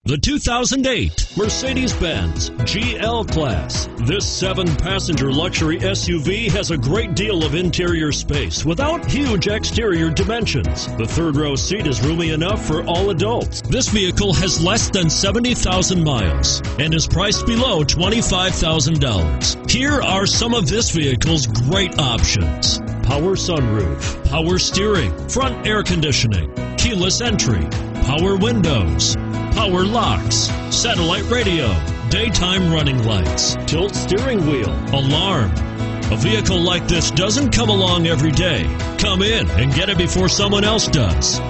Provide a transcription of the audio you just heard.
The 2008 Mercedes-Benz GL Class. This 7-passenger luxury SUV has a great deal of interior space without huge exterior dimensions. The third row seat is roomy enough for all adults. This vehicle has less than 70,000 miles and is priced below $25,000. Here are some of this vehicle's great options: power sunroof, power steering, front air conditioning, keyless entry, power windows, power locks, satellite radio, daytime running lights, tilt steering wheel, alarm. A vehicle like this doesn't come along every day. Come in and get it before someone else does.